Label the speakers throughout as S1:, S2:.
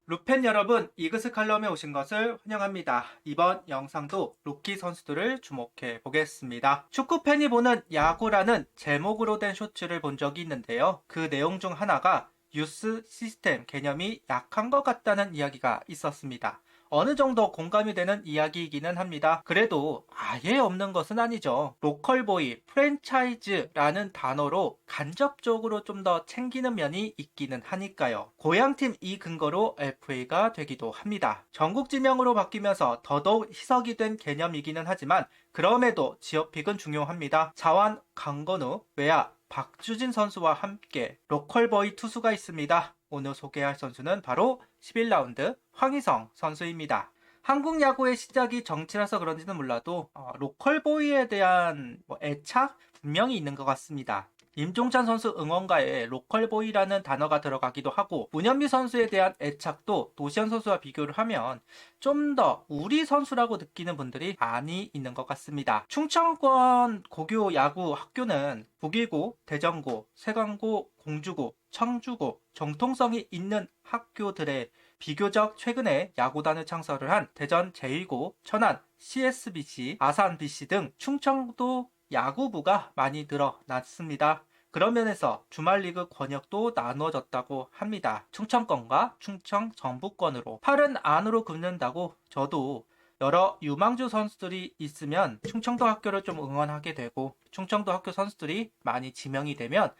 S1: 루펜 여러분, 이그스 칼럼에 오신 것을 환영합니다. 이번 영상도 루키 선수들을 주목해 보겠습니다. 축구팬이 보는 야구라는 제목으로 된 쇼츠를 본 적이 있는데요. 그 내용 중 하나가 유스 시스템 개념이 약한 것 같다는 이야기가 있었습니다. 어느 정도 공감이 되는 이야기이기는 합니다. 그래도 아예 없는 것은 아니죠. 로컬보이, 프랜차이즈라는 단어로 간접적으로 좀 더 챙기는 면이 있기는 하니까요. 고향팀 이 근거로 FA가 되기도 합니다. 전국 지명으로 바뀌면서 더더욱 희석이 된 개념이기는 하지만 그럼에도 지역픽은 중요합니다. 자완, 강건우, 외야, 박주진 선수와 함께 로컬보이 투수가 있습니다. 오늘 소개할 선수는 바로 11라운드 황희성 선수입니다. 한국 야구의 시작이 정치라서 그런지는 몰라도 로컬보이에 대한 애착 분명히 있는 것 같습니다. 임종찬 선수 응원가에 로컬보이라는 단어가 들어가기도 하고 문현미 선수에 대한 애착도 도시현 선수와 비교를 하면 좀 더 우리 선수라고 느끼는 분들이 많이 있는 것 같습니다. 충청권 고교 야구 학교는 북일고, 대전고, 세관고, 공주고, 청주고 정통성이 있는 학교들의 비교적 최근에 야구단을 창설을 한 대전 제1고, 천안, CSBC, 아산BC 등 충청도 야구부가 많이 늘어났습니다. 그런 면에서 주말리그 권역도 나누어졌다고 합니다. 충청권과 충청 전북권으로 팔은 안으로 긋는다고 저도 여러 유망주 선수들이 있으면 충청도 학교를 좀 응원하게 되고 충청도 학교 선수들이 많이 지명이 되면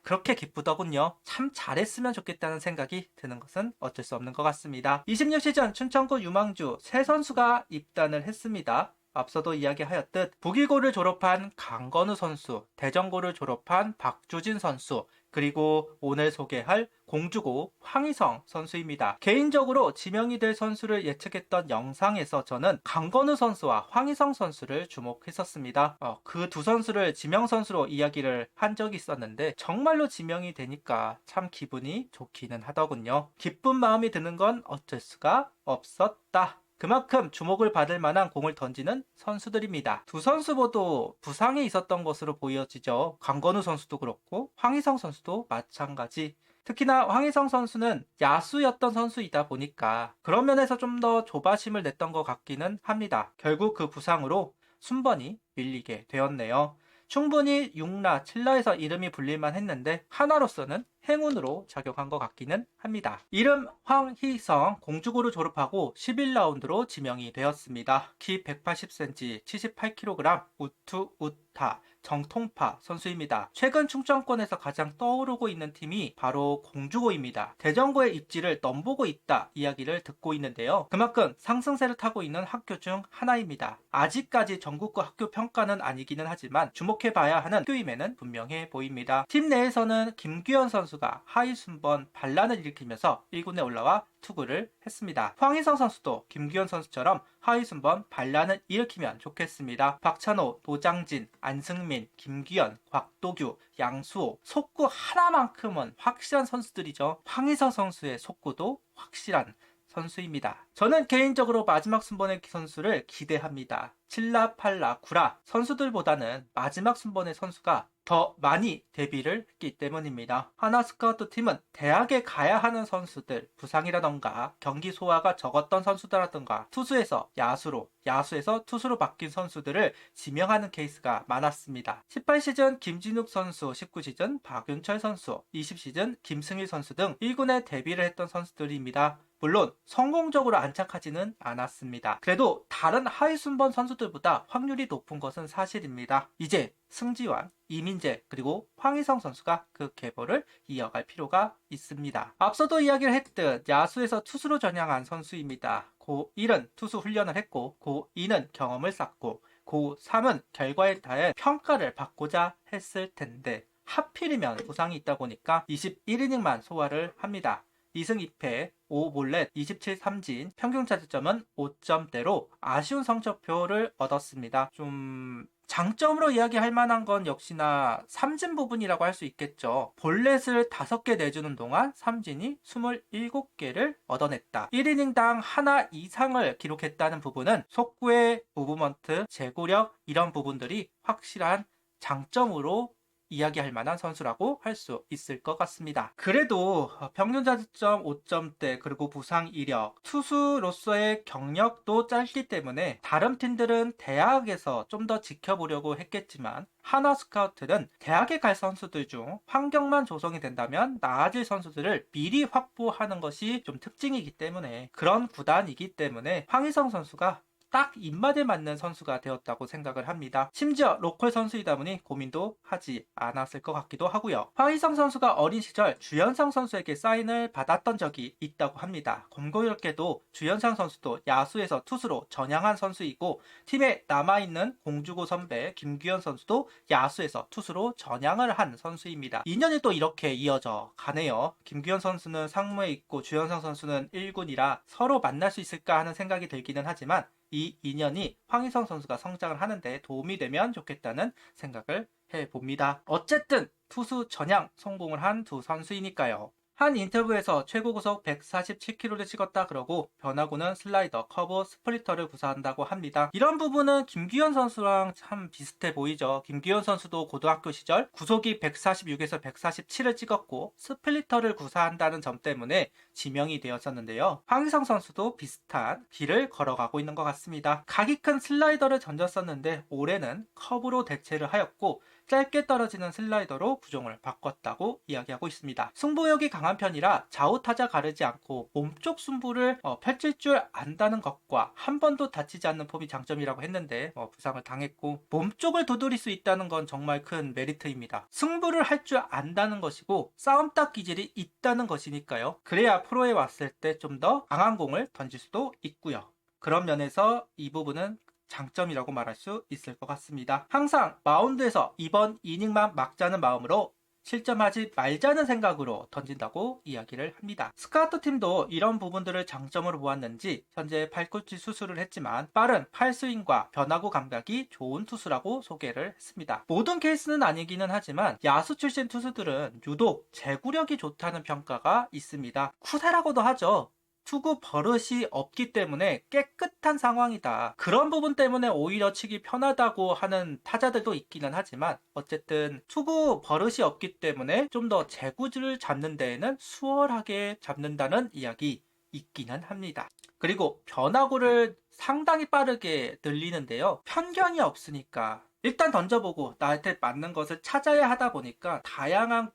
S1: 그렇게 기쁘더군요. 참 잘했으면 좋겠다는 생각이 드는 것은 어쩔 수 없는 것 같습니다. 26시즌 춘천고 유망주 세 선수가 입단을 했습니다. 앞서도 이야기하였듯 북일고를 졸업한 강건우 선수, 대전고를 졸업한 박주진 선수, 그리고 오늘 소개할 공주고 황희성 선수입니다. 개인적으로 지명이 될 선수를 예측했던 영상에서 저는 강건우 선수와 황희성 선수를 주목했었습니다. 그 두 선수를 지명 선수로 이야기를 한 적이 있었는데 정말로 지명이 되니까 참 기분이 좋기는 하더군요. 기쁜 마음이 드는 건 어쩔 수가 없었다. 그만큼 주목을 받을 만한 공을 던지는 선수들입니다. 두 선수 모두 부상이 있었던 것으로 보여지죠. 강건우 선수도 그렇고 황희성 선수도 마찬가지. 특히나 황희성 선수는 야수였던 선수이다 보니까 그런 면에서 좀 더 조바심을 냈던 것 같기는 합니다. 결국 그 부상으로 순번이 밀리게 되었네요. 충분히 6라, 7라에서 이름이 불릴만 했는데 하나로서는 행운으로 작용한 것 같기는 합니다. 이름 황희성, 공주고를 졸업하고 11라운드로 지명이 되었습니다. 키 180cm, 78kg, 우투 우타, 정통파 선수입니다. 최근 충청권에서 가장 떠오르고 있는 팀이 바로 공주고입니다. 대전고의 입지를 넘보고 있다 이야기를 듣고 있는데요. 그만큼 상승세를 타고 있는 학교 중 하나입니다. 아직까지 전국고 학교 평가는 아니기는 하지만 주목해봐야 하는 학교임에는 분명해 보입니다. 팀 내에서는 김규현 선수가 하위 순번 반란을 일으키면서 1군에 올라와 투구를 했습니다. 황희성 선수도 김규현 선수처럼 하위 순번 반란을 일으키면 좋겠습니다. 박찬호, 노장진, 안승민, 김규현, 곽도규, 양수호 속구 하나만큼은 확실한 선수들이죠. 황희성 선수의 속구도 확실한 선수입니다. 저는 개인적으로 마지막 순번의 선수를 기대합니다. 7라, 8라, 9라 선수들보다는 마지막 순번의 선수가 더 많이 데뷔를 했기 때문입니다. 하나 스카우트 팀은 대학에 가야 하는 선수들, 부상이라던가 경기 소화가 적었던 선수들라던가 투수에서 야수로, 야수에서 투수로 바뀐 선수들을 지명하는 케이스가 많았습니다. 18시즌 김진욱 선수, 19시즌 박윤철 선수, 20시즌 김승일 선수 등 1군에 데뷔를 했던 선수들입니다. 물론 성공적으로 안착하지는 않았습니다. 그래도 다른 하위 순번 선수들보다 확률이 높은 것은 사실입니다. 이제 승지환, 이민재 그리고 황희성 선수가 그 계보를 이어갈 필요가 있습니다. 앞서도 이야기를 했듯 야수에서 투수로 전향한 선수입니다. 고1은 투수 훈련을 했고 고2는 경험을 쌓고 고3은 결과에 대해 평가를 받고자 했을 텐데 하필이면 부상이 있다 보니까 21이닝만 소화를 합니다. 2승 2패, 5몰렛, 27 삼진, 평균 차지점은 5점대로 아쉬운 성적표를 얻었습니다. 좀 장점으로 이야기할 만한 건 역시나 삼진 부분이라고 할 수 있겠죠. 볼넷을 5개 내주는 동안 삼진이 27개를 얻어냈다. 1이닝당 하나 이상을 기록했다는 부분은 속구의 무브먼트, 제구력 이런 부분들이 확실한 장점으로 이야기할 만한 선수라고 할 수 있을 것 같습니다. 그래도 평균 자책점 5점대 그리고 부상 이력, 투수로서의 경력도 짧기 때문에 다른 팀들은 대학에서 좀 더 지켜보려고 했겠지만 하나 스카우트는 대학에 갈 선수들 중 환경만 조성이 된다면 나아질 선수들을 미리 확보하는 것이 좀 특징이기 때문에 그런 구단이기 때문에 황희성 선수가 딱 입맛에 맞는 선수가 되었다고 생각을 합니다. 심지어 로컬 선수이다 보니 고민도 하지 않았을 것 같기도 하고요. 황희성 선수가 어린 시절 주현상 선수에게 사인을 받았던 적이 있다고 합니다. 공교롭게도 주현상 선수도 야수에서 투수로 전향한 선수이고 팀에 남아있는 공주고 선배 김규현 선수도 야수에서 투수로 전향을 한 선수입니다. 인연이 또 이렇게 이어져 가네요. 김규현 선수는 상무에 있고 주현상 선수는 1군이라 서로 만날 수 있을까 하는 생각이 들기는 하지만 이 인연이 황희성 선수가 성장을 하는데 도움이 되면 좋겠다는 생각을 해봅니다. 어쨌든 투수 전향 성공을 한 두 선수이니까요. 한 인터뷰에서 최고 구속 147km를 찍었다 그러고 변화구는 슬라이더, 커브, 스플리터를 구사한다고 합니다. 이런 부분은 김규현 선수랑 참 비슷해 보이죠. 김규현 선수도 고등학교 시절 구속이 146에서 147을 찍었고 스플리터를 구사한다는 점 때문에 지명이 되었었는데요. 황희성 선수도 비슷한 길을 걸어가고 있는 것 같습니다. 각이 큰 슬라이더를 던졌었는데 올해는 커브로 대체를 하였고 짧게 떨어지는 슬라이더로 구종을 바꿨다고 이야기하고 있습니다. 승부욕이 강한 편이라 좌우 타자 가르지 않고 몸쪽 승부를 펼칠 줄 안다는 것과 한 번도 다치지 않는 폼이 장점이라고 했는데 부상을 당했고 몸쪽을 두드릴 수 있다는 건 정말 큰 메리트입니다. 승부를 할 줄 안다는 것이고 싸움딱 기질이 있다는 것이니까요. 그래야 프로에 왔을 때 좀 더 강한 공을 던질 수도 있고요. 그런 면에서 이 부분은 장점이라고 말할 수 있을 것 같습니다. 항상 마운드에서 이번 이닝만 막자는 마음으로 실점하지 말자는 생각으로 던진다고 이야기를 합니다. 스카우트 팀도 이런 부분들을 장점으로 보았는지 현재 팔꿈치 수술을 했지만 빠른 팔스윙과 변화구 감각이 좋은 투수라고 소개를 했습니다. 모든 케이스는 아니기는 하지만 야수 출신 투수들은 유독 제구력이 좋다는 평가가 있습니다. 쿠세라고도 하죠. 투구 버릇이 없기 때문에 깨끗한 상황이다. 그런 부분 때문에 오히려 치기 편하다고 하는 타자들도 있기는 하지만 어쨌든 투구 버릇이 없기 때문에 좀 더 제구질을 잡는 데에는 수월하게 잡는다는 이야기 있기는 합니다. 그리고 변화구를 상당히 빠르게 늘리는데요. 편견이 없으니까 일단 던져보고 나한테 맞는 것을 찾아야 하다 보니까 다양한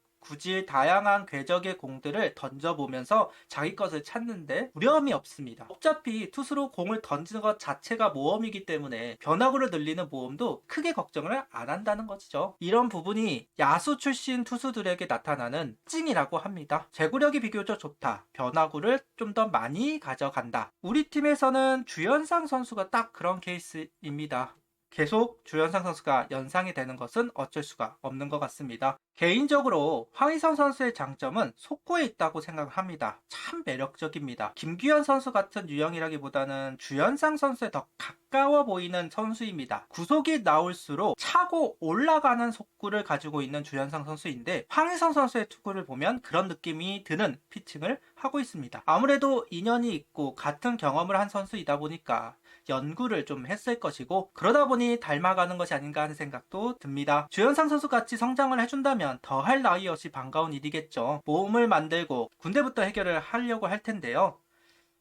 S1: 궤적의 공들을 던져보면서 자기 것을 찾는데 두려움이 없습니다. 어차피 투수로 공을 던지는 것 자체가 모험이기 때문에 변화구를 늘리는 모험도 크게 걱정을 안 한다는 것이죠. 이런 부분이 야수 출신 투수들에게 나타나는 특징이라고 합니다. 제구력이 비교적 좋다. 변화구를 좀 더 많이 가져간다. 우리 팀에서는 주현상 선수가 딱 그런 케이스입니다. 계속 주현상 선수가 연상이 되는 것은 어쩔 수가 없는 것 같습니다. 개인적으로 황희성 선수의 장점은 속구에 있다고 생각합니다. 참 매력적입니다. 김규현 선수 같은 유형이라기보다는 주현상 선수에 더 가까워 보이는 선수입니다. 구속이 나올수록 차고 올라가는 속구를 가지고 있는 주현상 선수인데 황희성 선수의 투구를 보면 그런 느낌이 드는 피칭을 하고 있습니다. 아무래도 인연이 있고 같은 경험을 한 선수이다 보니까 연구를 좀 했을 것이고 그러다 보니 닮아가는 것이 아닌가 하는 생각도 듭니다. 주현상 선수 같이 성장을 해준다면 더할 나위 없이 반가운 일이겠죠. 모험을 만들고 군대부터 해결을 하려고 할 텐데요.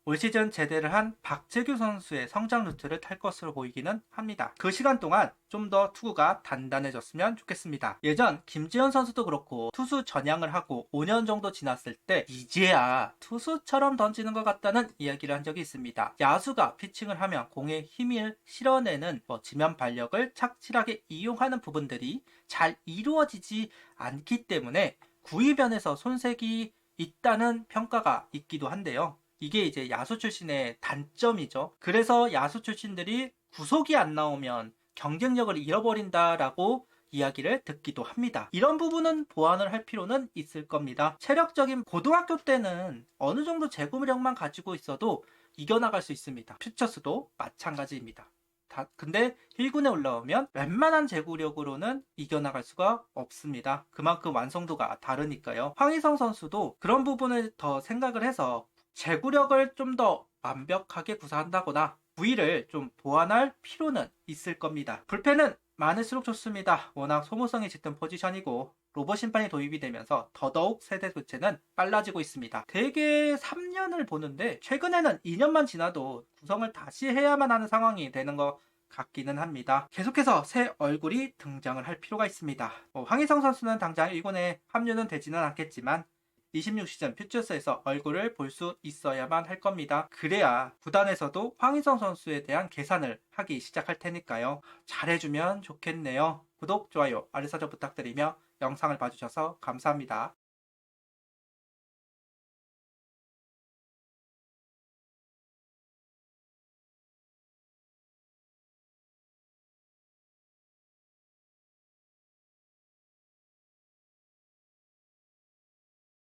S1: 올 시즌 제대를 한 박재규 선수의 성장 루트를 탈 것으로 보이기는 합니다. 그 시간 동안 좀 더 투구가 단단해졌으면 좋겠습니다. 예전 김지현 선수도 그렇고 투수 전향을 하고 5년 정도 지났을 때 이제야 투수처럼 던지는 것 같다는 이야기를 한 적이 있습니다. 야수가 피칭을 하면 공에 힘을 실어내는 지면 발력을 착실하게 이용하는 부분들이 잘 이루어지지 않기 때문에 구위변에서 손색이 있다는 평가가 있기도 한데요. 이게 이제 야수 출신의 단점이죠. 그래서 야수 출신들이 구속이 안 나오면 경쟁력을 잃어버린다라고 이야기를 듣기도 합니다. 이런 부분은 보완을 할 필요는 있을 겁니다. 체력적인 고등학교 때는 어느 정도 제구력만 가지고 있어도 이겨나갈 수 있습니다. 퓨처스도 마찬가지입니다. 근데 1군에 올라오면 웬만한 제구력으로는 이겨나갈 수가 없습니다. 그만큼 완성도가 다르니까요. 황희성 선수도 그런 부분을 더 생각을 해서 제구력을 좀 더 완벽하게 구사한다거나 부위를 좀 보완할 필요는 있을 겁니다. 불펜은 많을수록 좋습니다. 워낙 소모성이 짙은 포지션이고 로봇 심판이 도입이 되면서 더더욱 세대 교체는 빨라지고 있습니다. 대개 3년을 보는데 최근에는 2년만 지나도 구성을 다시 해야만 하는 상황이 되는 것 같기는 합니다. 계속해서 새 얼굴이 등장을 할 필요가 있습니다. 황희성 선수는 당장 1군에 합류는 되지는 않겠지만 26시즌 퓨처스에서 얼굴을 볼 수 있어야만 할 겁니다. 그래야 구단에서도 황희성 선수에 대한 계산을 하기 시작할 테니까요. 잘해주면 좋겠네요. 구독, 좋아요, 알림 설정 부탁드리며 영상을 봐주셔서 감사합니다.